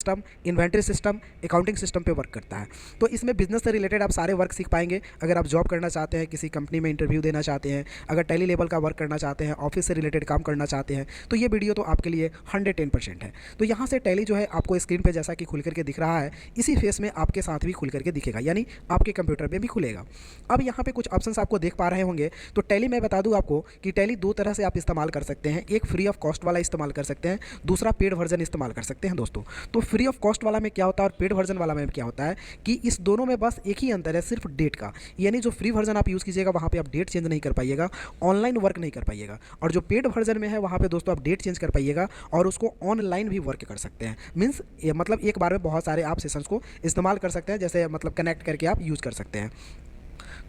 System, inventory system, accounting system पे work करता है। तो इसमें बिजनेस से रिलेटेड आप सारे वर्क सीख पाएंगे। अगर आप जॉब करना चाहते हैं, किसी कंपनी में इंटरव्यू देना चाहते हैं, अगर टैली लेवल का वर्क करना चाहते हैं, ऑफिस से रिलेटेड काम करना चाहते हैं, तो ये वीडियो तो आपके लिए 110% है। तो यहाँ से टैली जो है आपको स्क्रीन पर जैसा कि खुल करके दिख रहा है, इसी फेस में आपके साथ भी खुल करके दिखेगा, यानी आपके कंप्यूटर में भी खुलेगा। अब यहाँ पे कुछ ऑप्शंस आपको देख पा रहे होंगे। तो टैली मैं बता दूँ आपको कि टैली दो तरह से आप इस्तेमाल कर सकते हैं। एक फ्री ऑफ कॉस्ट वाला इस्तेमाल कर सकते हैं, दूसरा पेड वर्जन इस्तेमाल कर सकते हैं दोस्तों। तो फ्री ऑफ कॉस्ट वाला में क्या होता है और पेड वर्जन वाला में क्या होता है कि इस दोनों में बस एक ही अंतर है, सिर्फ डेट का। यानी जो फ्री वर्जन आप यूज़ कीजिएगा वहाँ पे आप डेट चेंज नहीं कर पाइएगा, ऑनलाइन वर्क नहीं कर पाइएगा। और जो पेड वर्जन में है वहाँ पे दोस्तों आप डेट चेंज कर पाइएगा और उसको ऑनलाइन भी वर्क कर सकते हैं। मीन्स मतलब एक बार में बहुत सारे आप सेशंस को इस्तेमाल कर सकते हैं, जैसे मतलब कनेक्ट करके आप यूज़ कर सकते हैं।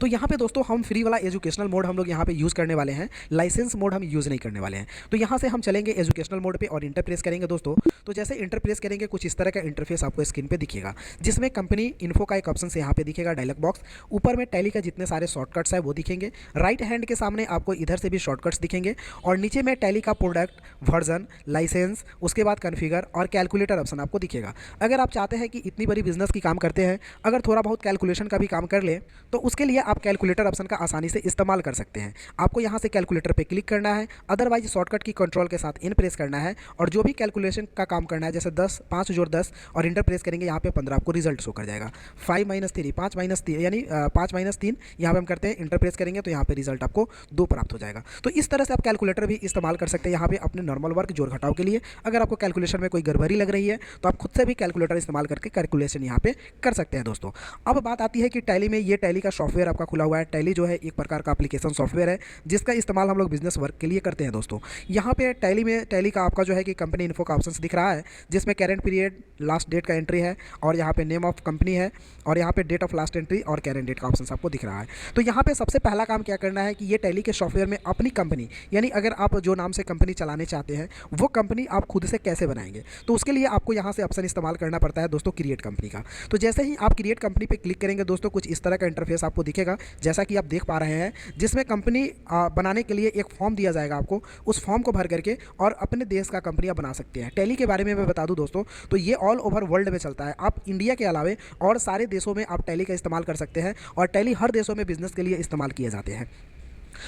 तो यहाँ पे दोस्तों हम फ्री वाला एजुकेशनल मोड हम लोग यहाँ पे यूज़ करने वाले हैं, लाइसेंस मोड हम यूज़ नहीं करने वाले हैं। तो यहाँ से हम चलेंगे एजुकेशनल मोड पे और इंटर प्रेस करेंगे दोस्तों। तो जैसे इंटर प्रेस करेंगे कुछ इस तरह का इंटरफेस आपको स्क्रीन पे दिखेगा, जिसमें कंपनी इन्फो का एक ऑप्शन से यहाँ पे दिखेगा डायलॉग बॉक्स। ऊपर में टैली का जितने सारे शॉर्टकट्स है वो दिखेंगे, राइट हैंड के सामने आपको इधर से भी शॉर्टकट्स दिखेंगे, और नीचे में टैली का प्रोडक्ट, वर्जन, लाइसेंस, उसके बाद कॉन्फ़िगर और कैलकुलेटर ऑप्शन आपको दिखेगा। अगर आप चाहते हैं कि इतनी बड़ी बिजनेस की काम करते हैं, अगर थोड़ा बहुत कैलकुलेशन का भी काम कर ले, तो उसके लिए आप कैलकुलेटर ऑप्शन का आसानी से इस्तेमाल कर सकते हैं। आपको यहाँ से कैलकुलेटर पे क्लिक करना है, अदरवाइज शॉर्टकट की कंट्रोल के साथ इन प्रेस करना है, और जो भी कैलकुलेशन का काम करना है, जैसे 10 5 जोड़ 10 और इंटर प्रेस करेंगे, यहाँ पे 15 आपको रिजल्ट शो कर जाएगा। 5 - 3 5 - 3 यानी 5 - 3 यहाँ पे हम करते हैं, इंटर प्रेस करेंगे तो यहाँ पे रिजल्ट आपको 2 प्राप्त हो जाएगा। तो इस तरह से आप कैलकुलेटर भी इस्तेमाल कर सकते हैं यहाँ पे अपने नॉर्मल वर्क जोड़ घटाव के लिए। अगर आपको कैलकुलेशन में कोई गड़बड़ी लग रही है तो आप खुद से भी कैलकुलेटर इस्तेमाल करके कैलकुलेशन यहाँ पे कर सकते हैं दोस्तों। अब बात आती है कि टैली में, ये टैली का सॉफ्टवेयर आपका खुला हुआ है। टैली जो है एक प्रकार का एप्लीकेशन सॉफ्टवेयर है जिसका इस्तेमाल हम लोग बिजनेस वर्क के लिए करते हैं दोस्तों। यहाँ पे टैली में टैली का आपका जो है कि कंपनी इन्फो का ऑप्शन दिख रहा है, जिसमें करेंट पीरियड, लास्ट डेट का एंट्री है, और यहाँ पे नेम ऑफ कंपनी है, और यहाँ पे डेट ऑफ लास्ट एंट्री और करेंट डेट का ऑप्शन आपको दिख रहा है। तो यहाँ पे सबसे पहला काम क्या करना है कि ये टैली के सॉफ्टवेयर में अपनी कंपनी, यानी अगर आप जो नाम से कंपनी चलाने चाहते हैं वो कंपनी आप खुद से कैसे बनाएंगे, तो उसके लिए आपको यहाँ से ऑप्शन इस्तेमाल करना पड़ता है दोस्तों, क्रिएट कंपनी का। तो जैसे ही आप क्रिएट कंपनी पे क्लिक करेंगे दोस्तों, कुछ इस तरह का इंटरफेस आपको दिखेगा जैसा कि आप देख पा रहे हैं, जिसमें कंपनी बनाने के लिए एक फॉर्म दिया जाएगा आपको। उस फॉर्म को भर करके और अपने देश का कंपनियां बना सकते हैं। टैली के बारे में मैं बता दूं दोस्तों, तो ये ऑल ओवर वर्ल्ड में चलता है। आप इंडिया के अलावे और सारे देशों में आप टैली का इस्तेमाल कर सकते हैं, और टैली हर देशों में बिजनेस के लिए इस्तेमाल किए जाते हैं।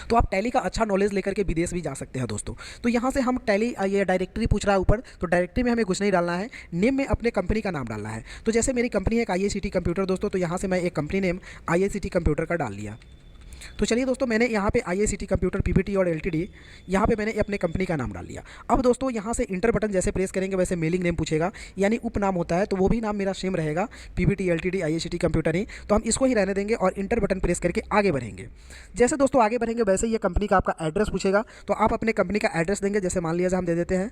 तो आप टैली का अच्छा नॉलेज लेकर के विदेश भी जा सकते हैं दोस्तों। तो यहाँ से हम टैली, ये डायरेक्टरी पूछ रहा है ऊपर, तो डायरेक्टरी में हमें कुछ नहीं डालना है, नेम में अपने कंपनी का नाम डालना है। तो जैसे मेरी कंपनी है IICT कंप्यूटर दोस्तों, तो यहाँ से मैं एक कंपनी नेम IICT कंप्यूटर का डाल लिया। तो चलिए दोस्तों, मैंने यहाँ पे IICT कंप्यूटर PPT और LTD, यहाँ पे मैंने अपने कंपनी का नाम डाल लिया। अब दोस्तों यहाँ से इंटर बटन जैसे प्रेस करेंगे वैसे मेलिंग नेम पूछेगा, यानी उपनाम होता है, तो वो भी नाम मेरा सेम रहेगा, PPT LTD IICT कंप्यूटर ही। तो हम इसको ही रहने देंगे और इंटर बटन प्रेस करके आगे बढ़ेंगे। जैसे दोस्तों आगे बढ़ेंगे वैसे ये कंपनी का आपका एड्रेस पूछेगा, तो आप अपने कंपनी का एड्रेस देंगे। जैसे मान लिया हम दे देते हैं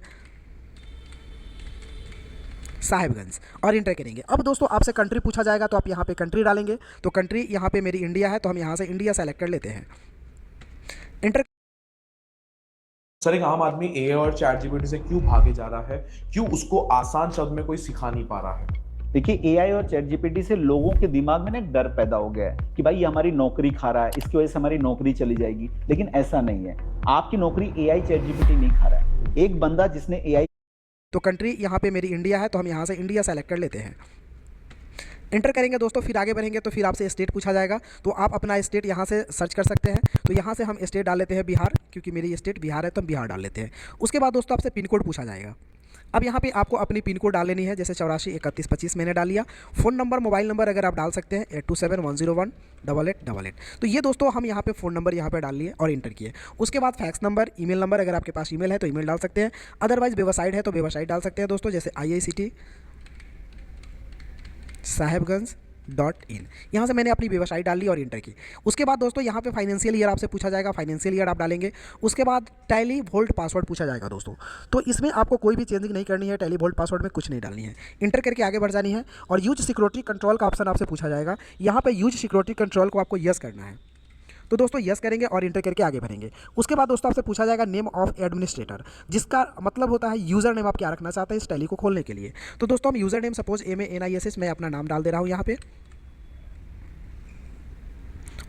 साहिबगंज, और इंटर करेंगे। अब दोस्तों आपसे कंट्री पूछा जाएगा, तो आप यहाँ पे कंट्री डालेंगे। तो कंट्री यहाँ पे मेरी इंडिया है, तो हम यहाँ से इंडिया सेलेक्ट कर लेते हैं, इंटर। सर, एक आम आदमी एआई और चैट जीपीटी से क्यों भागे जा रहा है? क्यों उसको आसान शब्द में कोई सिखा नहीं पा रहा है? देखिए, एआई और चैट जीपीटी से लोगों के दिमाग में ना एक डर पैदा हो गया है कि भाई ये हमारी नौकरी खा रहा है, इसकी वजह से हमारी नौकरी चली जाएगी। लेकिन ऐसा नहीं है, आपकी नौकरी एआई चैट जीपीटी नहीं खा रहा है। एक बंदा जिसने एआई, तो कंट्री यहाँ पे मेरी इंडिया है, तो हम यहाँ से इंडिया सेलेक्ट कर लेते हैं, इंटर करेंगे दोस्तों। फिर आगे बढ़ेंगे तो फिर आपसे स्टेट पूछा जाएगा, तो आप अपना स्टेट यहाँ से सर्च कर सकते हैं। तो यहाँ से हम स्टेट डाल लेते हैं बिहार, क्योंकि मेरी स्टेट बिहार है तो हम बिहार डाल लेते हैं। उसके बाद दोस्तों आपसे पिन कोड पूछा जाएगा। अब यहाँ पे आपको अपनी पिन कोड डाल लेनी है, जैसे 84 31 25 मैंने डाल लिया। फ़ोन नंबर, मोबाइल नंबर अगर आप डाल सकते हैं 8271018888। तो ये दोस्तों हम यहाँ पे फ़ोन नंबर यहाँ पे डाल लिए और इंटर किए। उसके बाद फैक्स नंबर, ईमेल नंबर, अगर आपके पास ईमेल है तो ईमेल डाल सकते हैं, अदरवाइज वेबसाइट है तो वेबसाइट डाल सकते हैं दोस्तों, जैसे IICT साहिबगंज .in। यहाँ से मैंने अपनी वेबसाइट डाल ली और इंटर की। उसके बाद दोस्तों यहाँ पे फाइनेंशियल ईयर आपसे पूछा जाएगा, फाइनेंशियल ईयर आप डालेंगे। उसके बाद टैली वोल्ट पासवर्ड पूछा जाएगा दोस्तों, तो इसमें आपको कोई भी चेंजिंग नहीं करनी है, टैली वोल्ट पासवर्ड में कुछ नहीं डालनी है, इंटर करके आगे बढ़ जानी है। और यूज सिक्योरिटी कंट्रोल का ऑप्शन आपसे पूछा जाएगा, यहाँ पे यूज सिक्योरिटी कंट्रोल को आपको यस करना है। तो दोस्तों यस करेंगे और इंटर करके आगे बढ़ेंगे। उसके बाद दोस्तों आपसे पूछा जाएगा नेम ऑफ एडमिनिस्ट्रेटर, जिसका मतलब होता है यूज़र नेम आप क्या रखना चाहते हैं इस टैली को खोलने के लिए। तो दोस्तों हम यूज़र नेम सपोज MANISS मैं अपना नाम डाल दे रहा हूँ यहाँ पे।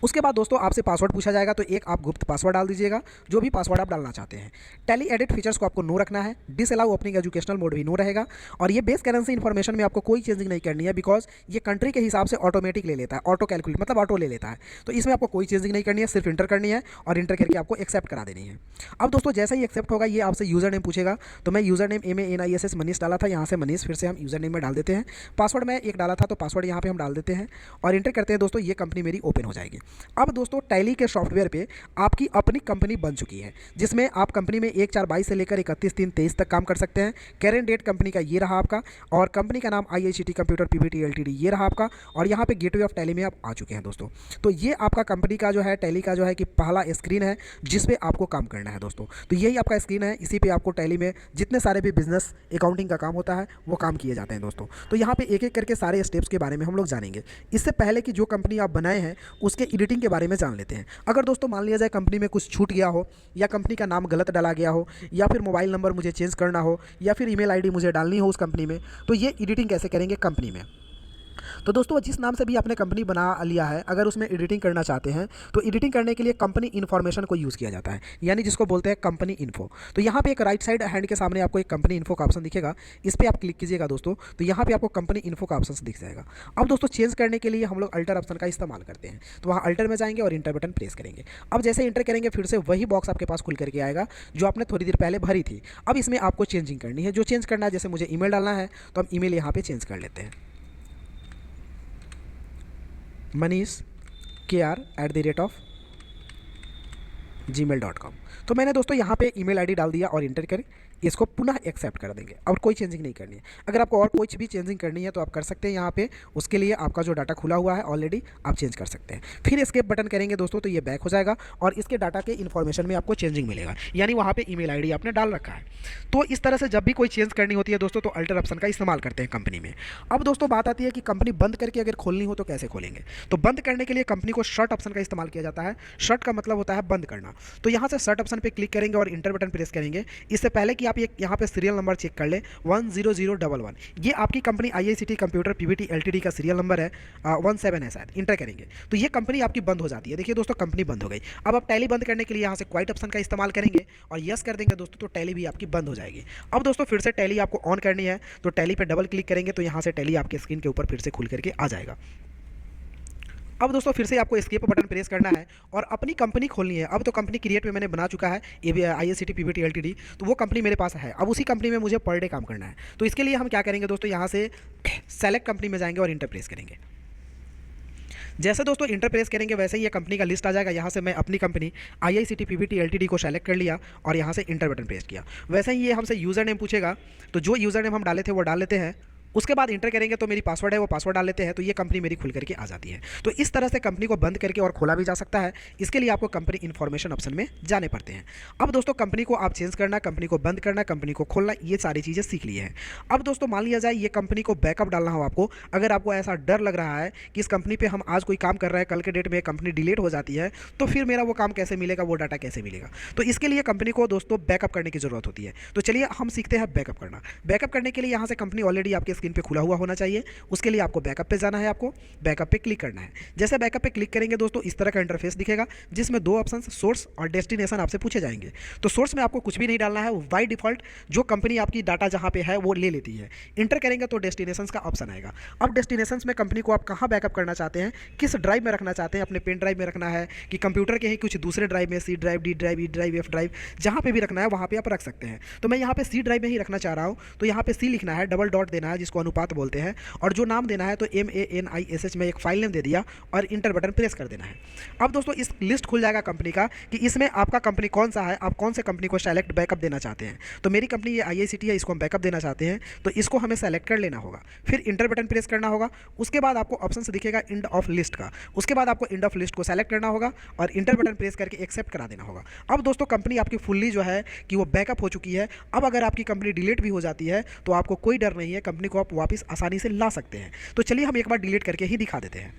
उसके बाद दोस्तों आपसे पासवर्ड पूछा जाएगा, तो एक आप गुप्त पासवर्ड डाल दीजिएगा, जो भी पासवर्ड आप डालना चाहते हैं। टैली एडिट फीचर्स को आपको नो रखना है, डिसअलाउ ओपनिंग एजुकेशनल मोड भी नो रहेगा, और ये बेस करेंसी इन्फॉर्मेशन में आपको कोई चेंजिंग नहीं करनी है, बिकॉज ये कंट्री के हिसाब से ऑटोमेटिक ले लेता है, ऑटो कैलकुलेट मतलब ऑटो ले लेता है। तो इसमें आपको कोई चेंजिंग नहीं करनी है, सिर्फ इंटर करनी है और इंटर करके आपको एक्सेप्ट करा देनी है। अब दोस्तों जैसे ही एक्सेप्ट होगा ये आपसे यूज़र नेम पूछेगा, तो मैं यूज़र नेम MANISS मनीष डाला था, यहाँ से मनीष फिर से हम यूज़र नेम में डाल देते हैं। पासवर्ड मैं एक डाला था, तो पासवर्ड यहाँ पे हम डाल देते हैं और इंटर करते हैं दोस्तों, ये कंपनी मेरी ओपन हो जाएगी। अब दोस्तों टैली के सॉफ्टवेयर पे आपकी अपनी कंपनी बन चुकी है, जिसमें आप कंपनी में 1/4/22 से लेकर 31/3/23 तक काम कर सकते हैं। करेंट डेट कंपनी का ये रहा आपका, और कंपनी का नाम IICT कंप्यूटर PVT LTD ये रहा आपका, और यहाँ पे गेटवे ऑफ टैली में आप आ चुके हैं दोस्तों। तो ये आपका कंपनी का जो है टैली का जो है कि पहला स्क्रीन है जिस पे आपको काम करना है दोस्तों। तो यही आपका स्क्रीन है, इसी पे आपको टैली में जितने सारे भी बिजनेस अकाउंटिंग का काम होता है वो काम किए जाते हैं दोस्तों। तो यहाँ पे एक एक करके सारे स्टेप्स के बारे में हम लोग जानेंगे। इससे पहले कि जो कंपनी आप बनाए हैं उसके एडिटिंग के बारे में जान लेते हैं। अगर दोस्तों मान लिया जाए कंपनी में कुछ छूट गया हो, या कंपनी का नाम गलत डाला गया हो, या फिर मोबाइल नंबर मुझे चेंज करना हो, या फिर ईमेल आईडी मुझे डालनी हो उस कंपनी में, तो ये एडिटिंग कैसे करेंगे कंपनी में। तो दोस्तों जिस नाम से भी आपने कंपनी बना लिया है, अगर उसमें एडिटिंग करना चाहते हैं तो एडिटिंग करने के लिए कंपनी इन्फॉर्मेशन को यूज़ किया जाता है, यानी जिसको बोलते हैं कंपनी इन्फो। तो यहाँ पे एक राइट साइड हैंड के सामने आपको एक कंपनी इन्फो का ऑप्शन दिखेगा, इस पर आप क्लिक कीजिएगा दोस्तों, तो यहाँ पे आपको कंपनी इन्फो का ऑप्शन दिख जाएगा। अब दोस्तों चेंज करने के लिए हम लोग अल्टर ऑप्शन का इस्तेमाल करते हैं, तो वहाँ अल्टर में जाएंगे और इंटर बटन प्रेस करेंगे। अब जैसे इंटर करेंगे फिर से वही बॉक्स आपके पास खुल करके आएगा जो आपने थोड़ी देर पहले भरी थी। अब इसमें आपको चेंजिंग करनी है, जो चेंज करना है, जैसे मुझे ईमेल डालना है तो हम ईमेल यहाँ पे चेंज कर लेते हैं, manish@gmail.com। तो मैंने दोस्तों यहाँ पे ईमेल आईडी डाल दिया और इंटर करें, इसको पुनः एक्सेप्ट कर देंगे और कोई चेंजिंग नहीं करनी है। अगर आपको और कुछ भी चेंजिंग करनी है तो आप कर सकते हैं यहाँ पे, उसके लिए आपका जो डाटा खुला हुआ है ऑलरेडी आप चेंज कर सकते हैं। फिर एस्केप बटन करेंगे दोस्तों तो ये बैक हो जाएगा और इसके डाटा के इन्फॉर्मेशन में आपको चेंजिंग मिलेगा, यानी वहाँ पे ईमेल आईडी आपने डाल रखा है। तो इस तरह से जब भी कोई चेंज करनी होती है दोस्तों तो अल्टर ऑप्शन का इस्तेमाल करते हैं कंपनी में। अब दोस्तों बात आती है कि कंपनी बंद करके अगर खोलनी हो तो कैसे खोलेंगे। तो बंद करने के लिए कंपनी को शट ऑप्शन का इस्तेमाल किया जाता है। शट का मतलब होता है बंद करना। तो यहाँ से शट ऑप्शन पर क्लिक करेंगे और इंटर बटन प्रेस करेंगे। इससे पहले कि आप यहाँ पे सीरियल नंबर चेक कर ले 10011, ये आपकी company IICT computer PVT LTD का सीरियल नंबर है 17 है शायद, इंटर करेंगे तो ये कंपनी आपकी बंद हो जाती है। देखिए दोस्तों कंपनी बंद हो गई। अब आप टैली बंद करने के लिए यहाँ से क्वाइट ऑप्शन का इस्तेमाल करेंगे और यस कर देंगे दोस्तों, तो टैली भी आपकी बंद हो जाएगी। अब दोस्तों फिर से टैली आपको ऑन करनी है, तो टैली पे डबल क्लिक करेंगे तो यहाँ से टैली आपके स्क्रीन के ऊपर फिर से खुल करके आ जाएगा। अब दोस्तों फिर से आपको एस्केप बटन प्रेस करना है और अपनी कंपनी खोलनी है। अब तो कंपनी क्रिएट में मैंने बना चुका है IICT PVT LTD, तो वो कंपनी मेरे पास है। अब उसी कंपनी में मुझे पर डे काम करना है। तो इसके लिए हम क्या करेंगे दोस्तों, यहाँ से सेलेक्ट कंपनी में जाएंगे और इंटर प्रेस करेंगे। जैसे दोस्तों इंटर प्रेस करेंगे वैसे ही ये कंपनी का लिस्ट आ जाएगा। यहाँ से मैं अपनी कंपनी IICT PVT LTD को सेलेक्ट कर लिया और यहाँ से इंटर बटन प्रेस किया। वैसे ही ये हमसे यूज़र नेम पूछेगा, तो जो यूज़र नेम हम डाले थे वो डाल लेते हैं। उसके बाद इंटर करेंगे तो मेरी पासवर्ड है वो पासवर्ड डाल लेते हैं, तो ये कंपनी मेरी खुल करके आ जाती है। तो इस तरह से कंपनी को बंद करके और खोला भी जा सकता है। इसके लिए आपको कंपनी इन्फॉर्मेशन ऑप्शन में जाने पड़ते हैं। अब दोस्तों कंपनी को आप चेंज करना, कंपनी को बंद करना, कंपनी को खोलना, ये सारी चीज़ें सीख ली हैं। अब दोस्तों मान लिया जाए ये कंपनी को बैकअप डालना हो आपको, अगर आपको ऐसा डर लग रहा है कि इस कंपनी पर हम आज कोई काम कर रहे हैं, कल के डेट में कंपनी डिलीट हो जाती है, तो फिर मेरा वो काम कैसे मिलेगा, वो डाटा कैसे मिलेगा। तो इसके लिए कंपनी को दोस्तों बैकअप करने की ज़रूरत होती है। तो चलिए हम सीखते हैं बैकअप करना। बैकअप करने के लिए यहाँ से कंपनी ऑलरेडी आपके स्क्रीन पर खुला हुआ होना चाहिए। उसके लिए आपको बैकअप पे जाना है, आपको बैकअप पे क्लिक करना है। जैसे बैकअप पे क्लिक करेंगे दोस्तों इस तरह का इंटरफेस दिखेगा, जिसमें दो ऑप्शन सोर्स और डेस्टिनेशन आपसे पूछे जाएंगे। तो सोर्स में आपको कुछ भी नहीं डालना है, बाय डिफॉल्ट जो कंपनी आपकी डाटा जहां पे है वो ले लेती है। इंटर करेंगे तो डेस्टिनेशंस का ऑप्शन आएगा। अब डेस्टिनेशंस में कंपनी को आप कहां बैकअप करना चाहते हैं, किस ड्राइव में रखना चाहते हैं, अपने पेन ड्राइव में रखना है कि कंप्यूटर के ही कुछ दूसरे ड्राइव में, C drive, D drive, E drive, F drive, जहां पे भी रखना है वहां पे आप रख सकते हैं। तो मैं यहाँ पे C ड्राइव में ही रखना चाह रहा हूँ, तो यहाँ पे C लिखना है, डबल डॉट देना है जिसको अनुपात बोलते हैं, और जो नाम देना है तो MANISH में एक फाइल नेम दे दिया और इंटर बटन प्रेस कर देना है। अब दोस्तों इस लिस्ट खुल जाएगा कंपनी का कि इसमें आपका कंपनी कौन सा है, आप कौन से कंपनी को सेलेक्ट बैकअप देना चाहते हैं। तो मेरी कंपनी ये IICT है, इसको हम बैकअप देना चाहते हैं, तो इसको हमें सेलेक्ट कर लेना होगा। फिर इंटर बटन प्रेस करना होगा। उसके बाद आपको ऑप्शन से दिखेगा एंड ऑफ लिस्ट का, उसके बाद आपको एंड ऑफ लिस्ट को सेलेक्ट करना होगा और इंटर बटन प्रेस करके एक्सेप्ट करा देना होगा। अब दोस्तों कंपनी आपकी फुल्ली जो है कि वो बैकअप हो चुकी है। अब अगर आपकी कंपनी डिलीट भी हो जाती है तो आपको कोई डर नहीं है, कंपनी को आप वापस आसानी से ला सकते हैं। तो चलिए हम एक बार डिलीट करके ही दिखा देते हैं।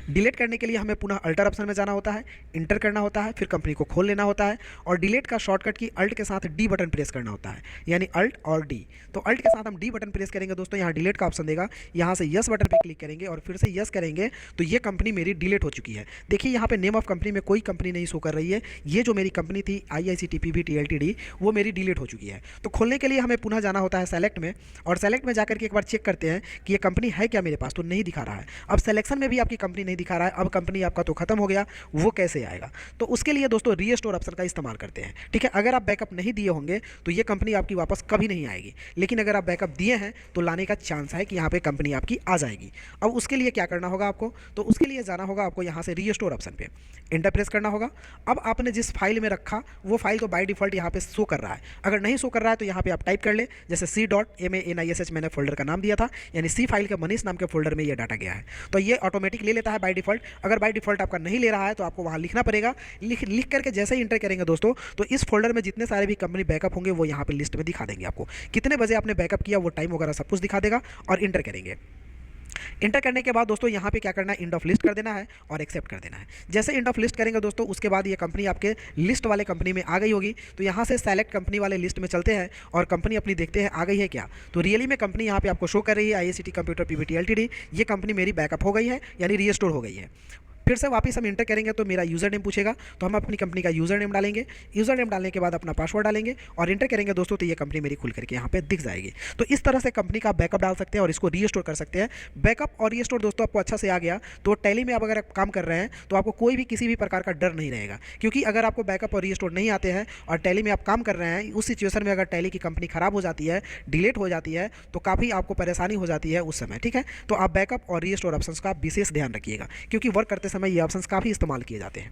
डिलीट करने के लिए हमें पुनः अल्टर ऑप्शन में जाना होता है, इंटर करना होता है, फिर कंपनी को खोल लेना होता है और डिलीट का शॉर्टकट की अल्ट के साथ डी बटन प्रेस करना होता है, यानी अल्ट और डी। तो अल्ट के साथ हम डी बटन प्रेस करेंगे दोस्तों, यहाँ डिलीट का ऑप्शन देगा, यहाँ से यस बटन पर क्लिक करेंगे और फिर से यस करेंगे तो ये कंपनी मेरी डिलीट हो चुकी है। देखिए यहाँ पे नेम ऑफ कंपनी में कोई कंपनी नहीं शो कर रही है, ये जो मेरी कंपनी थी IICTPB Ltd वो मेरी डिलीट हो चुकी है। तो खोलने के लिए हमें पुनः जाना होता है सेलेक्ट में और सेलेक्ट में जाकर के एक बार चेक करते हैं कि ये कंपनी है क्या मेरे पास, तो नहीं दिखा रहा है। अब सिलेक्शन में भी आपकी कंपनी नहीं दिखा रहा है, अब कंपनी आपका तो खत्म हो गया, वो कैसे आएगा? तो उसके लिए दोस्तों रीस्टोर ऑप्शन का इस्तेमाल करते हैं, ठीक है। अगर आप बैकअप नहीं दिए होंगे तो ये कंपनी आपकी वापस कभी नहीं आएगी, लेकिन अगर आप बैकअप दिए हैं तो लाने का चांस है कि यहाँ पे कंपनी आपकी आ जाएगी। अब उसके लिए क्या करना होगा आपको, तो उसके लिए जाना होगा आपको यहाँ से रीस्टोर ऑप्शन पे इंटर प्रेस करना होगा। अब आपने जिस फाइल में रखा वो फाइल तो बाय डिफॉल्ट यहाँ पे शो कर रहा है, अगर नहीं शो कर रहा है तो यहाँ पे आप टाइप कर ले, जैसे C.MANISH मैंने फोल्डर का नाम दिया था, यानी C फाइल के मनीष नाम के फोल्डर में ये डाटा गया है, तो ये ऑटोमेटिक ले लेता है बाय डिफॉल्ट। अगर बाय डिफॉल्ट आपका नहीं ले रहा है तो आपको वहाँ लिखना पड़ेगा, लिख करके जैसे ही इंटर करेंगे दोस्तों तो इस फोल्डर में जितने सारे भी कंपनी बैकअप होंगे वो यहाँ पे लिस्ट में दिखा देंगे आपको, कितने बजे आपने बैकअप किया वो टाइम वगैरह सब कुछ दिखा देगा और इंटर करेंगे। इंटर करने के बाद दोस्तों यहाँ पे क्या करना है, इंड ऑफ लिस्ट कर देना है और एक्सेप्ट कर देना है। जैसे इंड ऑफ लिस्ट करेंगे दोस्तों उसके बाद ये कंपनी आपके लिस्ट वाले कंपनी में आ गई होगी, तो यहाँ से सेलेक्ट कंपनी वाले लिस्ट में चलते हैं और कंपनी अपनी देखते हैं आ गई है क्या। तो रियली में कंपनी यहाँ पे आपको शो कर रही है IICT कंप्यूटर PBT Ltd, ये कंपनी मेरी बैकअप हो गई है, यानी रीस्टोर हो गई है। फिर से वापस हम इंटर करेंगे तो मेरा यूज़र नेम पूछेगा, तो हम अपनी कंपनी का यूज़र नेम डालेंगे, यूज़र नेम डालने के बाद अपना पासवर्ड डालेंगे और इंटर करेंगे दोस्तों तो ये कंपनी मेरी खुल करके यहाँ पे दिख जाएगी। तो इस तरह से कंपनी का बैकअप डाल सकते हैं और इसको रीस्टोर कर सकते हैं। बैकअप और रीस्टोर दोस्तों आपको अच्छा से आ गया तो टैली में आप अगर काम कर रहे हैं तो आपको कोई भी किसी भी प्रकार का डर नहीं रहेगा, क्योंकि अगर आपको बैकअप और रीस्टोर नहीं आते हैं और टैली में आप काम कर रहे हैं, उस सिचुएशन में अगर टैली की कंपनी खराब हो जाती है, डिलीट हो जाती है, तो काफ़ी आपको परेशानी हो जाती है उस समय, ठीक है। तो आप बैकअप और रीस्टोर ऑप्शंस का विशेष ध्यान रखिएगा, क्योंकि वर्क करते समय ये ऑप्शंस काफ़ी इस्तेमाल किए जाते हैं।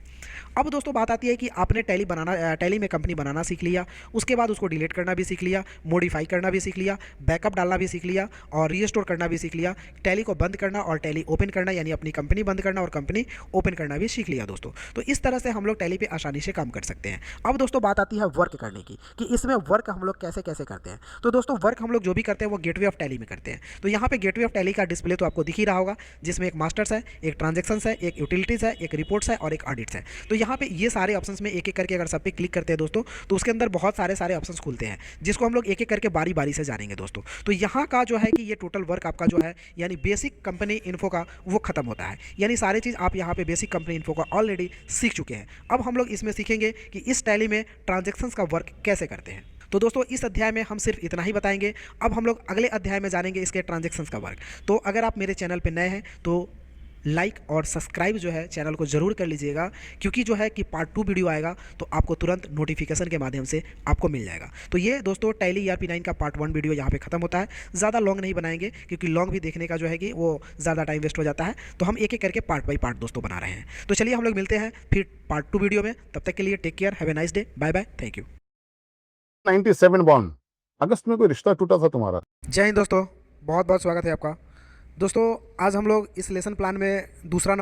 अब दोस्तों बात आती है कि आपने टैली में कंपनी बनाना सीख लिया, उसके बाद उसको डिलीट करना भी सीख लिया, मॉडिफाई करना भी सीख लिया, बैकअप डालना भी सीख लिया और रीस्टोर करना भी सीख लिया, टैली को बंद करना और टैली ओपन करना, यानी अपनी कंपनी बंद करना और कंपनी ओपन करना भी सीख लिया दोस्तों। तो इस तरह से हम लोग टैली पे आसानी से काम कर सकते हैं। अब दोस्तों बात आती है वर्क करने की, कि इसमें वर्क हम लोग कैसे कैसे करते हैं। तो दोस्तों वर्क हम लोग जो भी करते हैं वो गेटवे ऑफ टैली में करते हैं। तो यहाँ पे गेटवे ऑफ टैली का डिस्प्ले तो आपको दिख ही रहा होगा, जिसमें एक मास्टर्स है, एक ट्रांजेक्शंस है, एक यूटिलिटीज़ है, एक रिपोर्ट्स है और एक ऑडिट्स है। तो यहाँ पे ये सारे ऑप्शंस में एक एक करके अगर सब पे क्लिक करते हैं दोस्तों तो उसके अंदर बहुत सारे ऑप्शंस खुलते हैं, जिसको हम लोग एक एक करके बारी बारी से जानेंगे दोस्तों। तो यहाँ का जो है कि ये टोटल वर्क आपका जो है यानी बेसिक कंपनी इन्फो का वो खत्म होता है, यानी सारी चीज़ आप यहाँ पे बेसिक कंपनी इन्फो का ऑलरेडी सीख चुके हैं। अब हम लोग इसमें सीखेंगे कि इस टैली में ट्रांजेक्शंस का वर्क कैसे करते हैं। तो दोस्तों इस अध्याय में हम सिर्फ इतना ही बताएंगे। अब हम लोग अगले अध्याय में जानेंगे इसके ट्रांजेक्शंस का वर्क। तो अगर आप मेरे चैनल पर नए हैं तो लाइक और सब्सक्राइब जो है चैनल को ज़रूर कर लीजिएगा, क्योंकि जो है कि पार्ट 2 वीडियो आएगा तो आपको तुरंत नोटिफिकेशन के माध्यम से आपको मिल जाएगा। तो ये दोस्तों टैली ERP9 का पार्ट 1 वीडियो यहाँ पे ख़त्म होता है। ज़्यादा लॉन्ग नहीं बनाएंगे, क्योंकि लॉन्ग भी देखने का जो है कि वो ज़्यादा टाइम वेस्ट हो जाता है, तो हम एक एक करके पार्ट बाई पार्ट दोस्तों बना रहे हैं। तो चलिए हम लोग मिलते हैं फिर पार्ट 2 वीडियो में, तब तक के लिए take care, have a nice day, bye bye, thank you. 97 bond अगस्त में कोई रिश्ता टूटा था तुम्हारा। जय हिंद दोस्तों, बहुत बहुत स्वागत है आपका। दोस्तों आज हम लोग इस लेसन प्लान में दूसरा